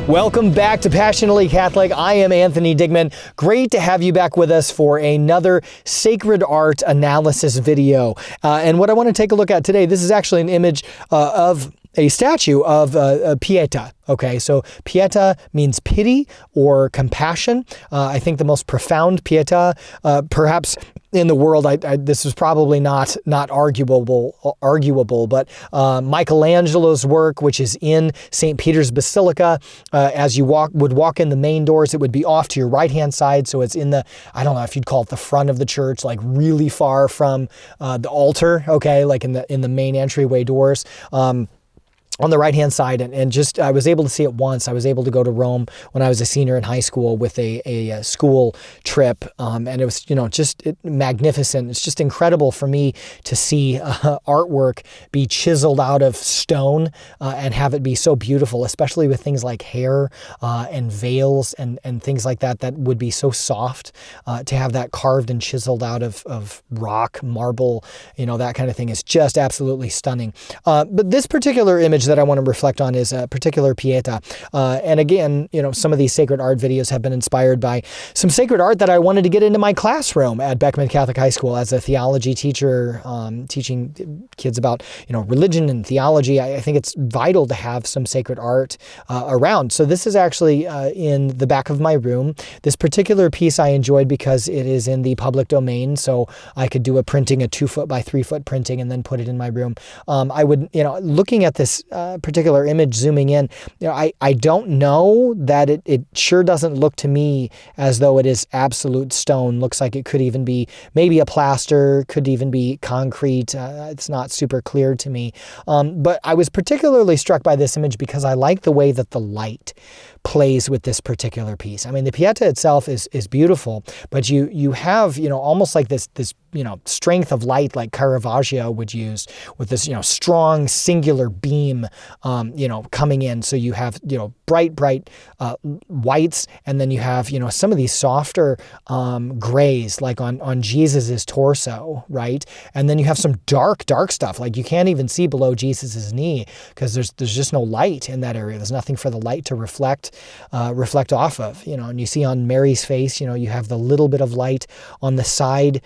Welcome back to Passionately Catholic. I am Anthony Digmann. Great to have you back with us for another sacred art analysis video. And what I want to take a look at today, this is actually an image of a statue of Pieta. Okay, so Pieta means pity or compassion. I think the most profound Pieta, perhaps in the world, this is probably not arguable, but Michelangelo's work, which is in St. Peter's Basilica, as you would walk in the main doors, it would be off to your right-hand side, so it's in the, I don't know if you'd call it the front of the church, like really far from the altar, okay, like in the main entryway doors. On the right-hand side, and just, I was able to see it once. I was able to go to Rome when I was a senior in high school with a school trip, and it was, just magnificent. It's just incredible for me to see artwork be chiseled out of stone and have it be so beautiful, especially with things like hair and veils and things like that would be so soft. To have that carved and chiseled out of rock, marble, that kind of thing is just absolutely stunning. But this particular image that I want to reflect on is a particular Pieta. And again, some of these sacred art videos have been inspired by some sacred art that I wanted to get into my classroom at Beckman Catholic High School as a theology teacher, teaching kids about, religion and theology. I think it's vital to have some sacred art around. So this is actually in the back of my room. This particular piece I enjoyed because it is in the public domain, so I could do a 2-foot by 3-foot printing and then put it in my room. I would, looking at this particular image, zooming in, I don't know that it sure doesn't look to me as though it is absolute stone. Looks like it could even be maybe a plaster, could even be concrete. It's not super clear to me. But I was particularly struck by this image because I like the way that the light plays with this particular piece. I mean, the Pieta itself is beautiful, but you have, almost like this strength of light like Caravaggio would use with this, strong singular beam, coming in. So you have, bright whites, and then you have, some of these softer grays, like on Jesus's torso, right? And then you have some dark stuff, like you can't even see below Jesus's knee because there's just no light in that area. There's nothing for the light to reflect off of, and you see on Mary's face, you have the little bit of light on the side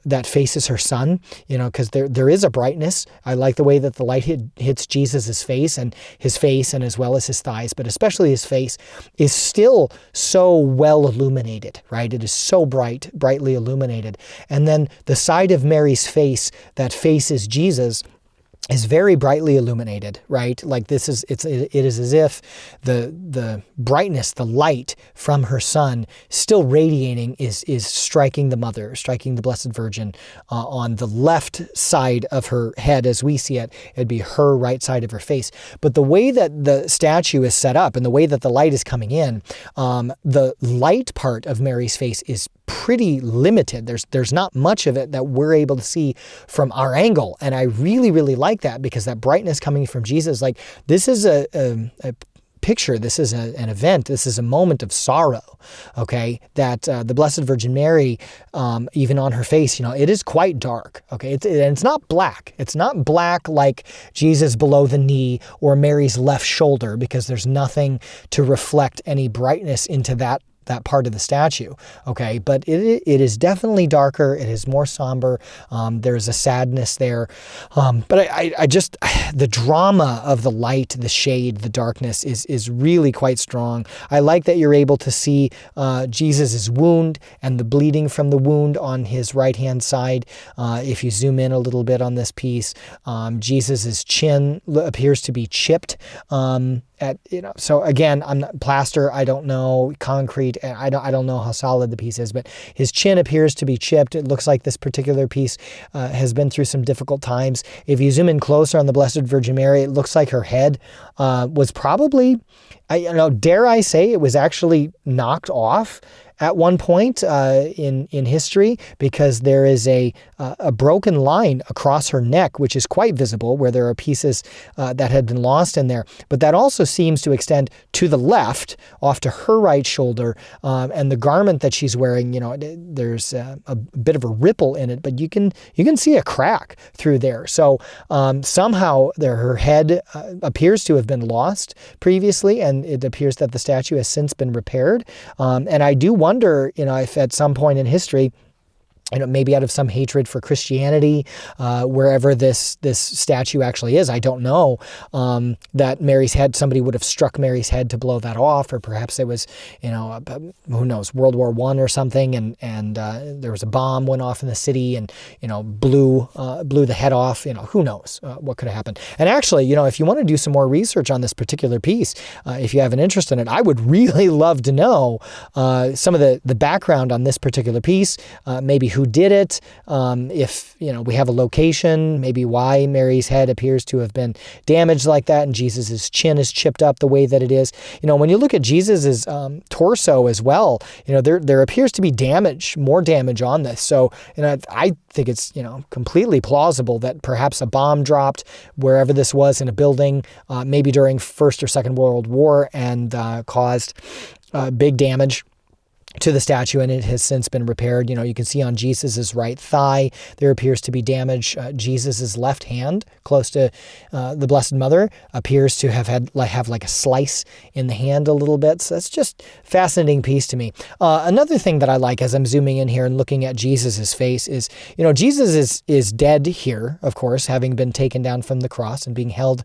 that faces her son, because there is a brightness. I like the way that the light hits Jesus's face and as well as his thighs, but especially his face is still so well illuminated, right? It is so brightly illuminated. And then the side of Mary's face that faces Jesus is very brightly illuminated, right? Like it is as if the brightness, the light from her son still radiating is striking the mother, striking the Blessed Virgin on the left side of her head as we see it. It'd be her right side of her face. But the way that the statue is set up and the way that the light is coming in, the light part of Mary's face is pretty limited. There's not much of it that we're able to see from our angle. And I really, really like that because that brightness coming from Jesus, like this is a picture, this is an event, this is a moment of sorrow, okay, that the Blessed Virgin Mary, even on her face, it is quite dark, okay, and it's not black. It's not black like Jesus below the knee or Mary's left shoulder, because there's nothing to reflect any brightness into that part of the statue, okay? But it is definitely darker. It is more somber. There's a sadness there. But I just, the drama of the light, the shade, the darkness is really quite strong. I like that you're able to see Jesus's wound and the bleeding from the wound on his right-hand side. If you zoom in a little bit on this piece, Jesus's chin appears to be chipped. So again, I'm not plaster. I don't know, concrete. I don't know how solid the piece is, but his chin appears to be chipped. It looks like this particular piece has been through some difficult times. If you zoom in closer on the Blessed Virgin Mary, it looks like her head was probably, dare I say, it was actually knocked off at one point in history, because there is a broken line across her neck, which is quite visible, where there are pieces that had been lost in there. But that also seems to extend to the left, off to her right shoulder, and the garment that she's wearing, there's a bit of a ripple in it, but you can see a crack through there. So somehow her head appears to have been lost previously, and it appears that the statue has since been repaired. And I do wonder, if at some point in history, maybe out of some hatred for Christianity, wherever this statue actually is, I don't know, that Mary's head, somebody would have struck Mary's head to blow that off, or perhaps it was, who knows, World War I or something, and there was a bomb went off in the city and, blew the head off. Who knows what could have happened. And actually, if you want to do some more research on this particular piece, if you have an interest in it, I would really love to know some of the background on this particular piece, maybe who did it, if we have a location, maybe why Mary's head appears to have been damaged like that and Jesus's chin is chipped up the way that it is. When you look at Jesus's torso as well, there appears to be more damage on this. So I think it's completely plausible that perhaps a bomb dropped wherever this was in a building, maybe during First or Second World War, and caused big damage to the statue, and it has since been repaired. You can see on Jesus's right thigh, there appears to be damage. Jesus's left hand, close to the Blessed Mother, appears to have like a slice in the hand a little bit. So that's just fascinating piece to me. Another thing that I like as I'm zooming in here and looking at Jesus's face is, Jesus is dead here, of course, having been taken down from the cross and being held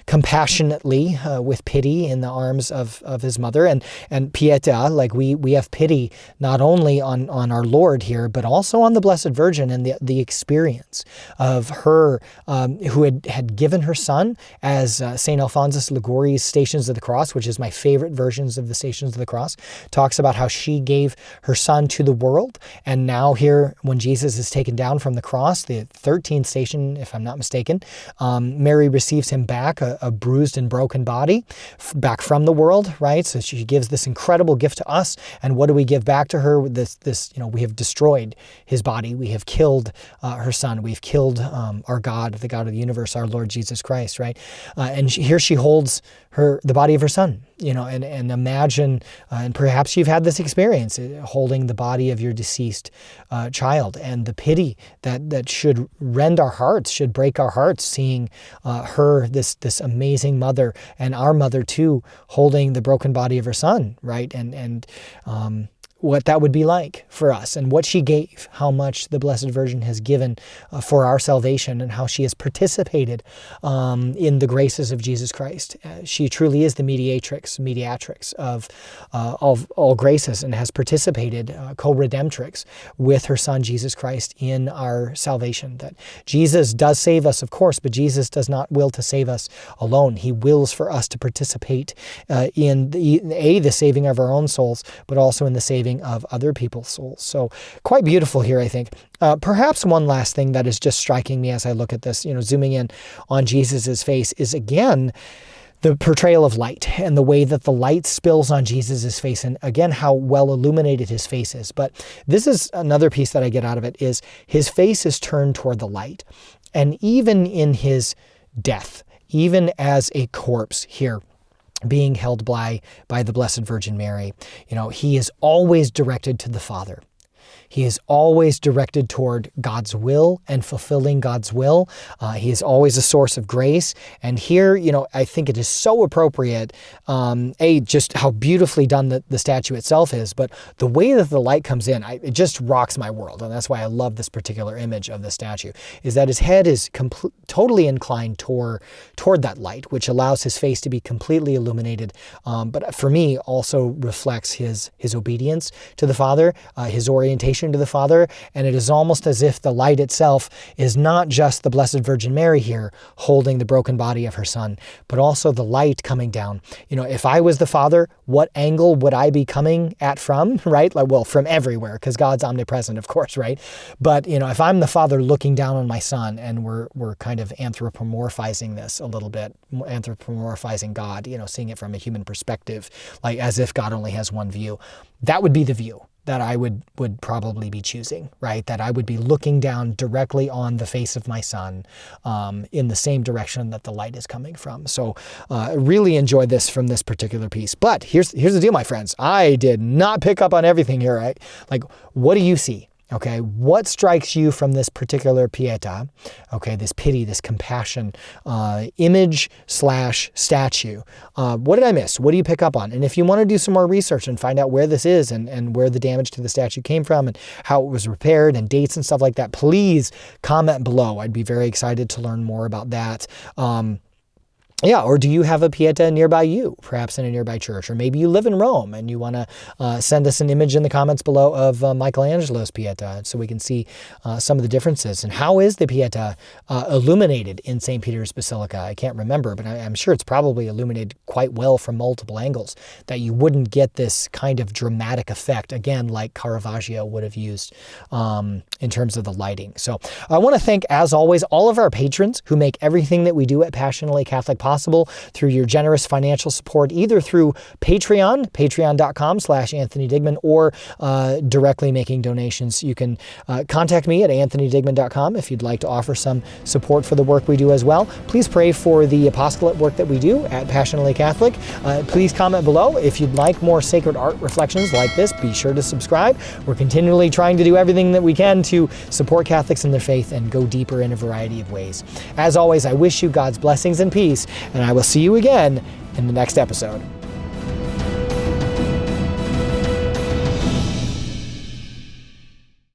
compassionately with pity in the arms of his mother, and Pieta, like we have pity not only on our Lord here, but also on the Blessed Virgin and the experience of her who had given her son, as St. Alphonsus Liguori's Stations of the Cross, which is my favorite versions of the Stations of the Cross, talks about how she gave her son to the world. And now here, when Jesus is taken down from the cross, the 13th station, if I'm not mistaken, Mary receives him back, a bruised and broken body, back from the world, right? So she gives this incredible gift to us. And what do we give back to her? This we have destroyed his body. We have killed her son. We've killed our God, the God of the universe, our Lord Jesus Christ, right? And here she holds the body of her son, and imagine, and perhaps you've had this experience, holding the body of your deceased child, and the pity that should rend our hearts, should break our hearts, seeing her, this amazing mother, and our mother too, holding the broken body of her son, right? And what that would be like for us, and what she gave, how much the Blessed Virgin has given for our salvation, and how she has participated in the graces of Jesus Christ. She truly is the mediatrix of all graces, and has participated, co-redemptrix, with her son Jesus Christ in our salvation. That Jesus does save us, of course, but Jesus does not will to save us alone. He wills for us to participate in the saving of our own souls, but also in the saving of other people's souls. So quite beautiful here, I think. Perhaps one last thing that is just striking me as I look at this, zooming in on Jesus's face, is again the portrayal of light, and the way that the light spills on Jesus's face, and again how well illuminated his face is. But this is another piece that I get out of it, is his face is turned toward the light. And even in his death, even as a corpse here, being held by the Blessed Virgin Mary, he is always directed to the Father. He is always directed toward God's will and fulfilling God's will. He is always a source of grace. And here, I think it is so appropriate, just how beautifully done the statue itself is, but the way that the light comes in, it just rocks my world. And that's why I love this particular image of the statue, is that his head is totally inclined toward that light, which allows his face to be completely illuminated. But for me, also reflects his obedience to the Father, his orientation to the Father, and it is almost as if the light itself is not just the Blessed Virgin Mary here holding the broken body of her son, but also the light coming down. If I was the Father, what angle would I be coming at from, right? From everywhere, because God's omnipresent, of course, right? But, if I'm the Father looking down on my son, and we're kind of anthropomorphizing this a little bit, anthropomorphizing God, seeing it from a human perspective, like as if God only has one view, that would be the view. that I would probably be choosing, right? That I would be looking down directly on the face of my son in the same direction that the light is coming from. So I really enjoyed this from this particular piece. But here's the deal, my friends. I did not pick up on everything here, right? Like, what do you see? Okay, what strikes you from this particular Pieta? Okay, this pity, this compassion, image / statue. What did I miss? What do you pick up on? And if you want to do some more research and find out where this is and where the damage to the statue came from and how it was repaired and dates and stuff like that, please comment below. I'd be very excited to learn more about that. Yeah, or do you have a Pieta nearby you, perhaps in a nearby church? Or maybe you live in Rome and you want to send us an image in the comments below of Michelangelo's Pieta so we can see some of the differences. And how is the Pieta illuminated in St. Peter's Basilica? I can't remember, but I'm sure it's probably illuminated quite well from multiple angles, that you wouldn't get this kind of dramatic effect, again, like Caravaggio would have used in terms of the lighting. So I want to thank, as always, all of our patrons who make everything that we do at Passionately Catholic possible through your generous financial support, either through Patreon, patreon.com/Anthony Digmann, or directly making donations. You can contact me at anthonydigmann.com if you'd like to offer some support for the work we do as well. Please pray for the apostolate work that we do at Passionately Catholic. Please comment below. If you'd like more sacred art reflections like this, be sure to subscribe. We're continually trying to do everything that we can to support Catholics in their faith and go deeper in a variety of ways. As always, I wish you God's blessings and peace, and I will see you again in the next episode.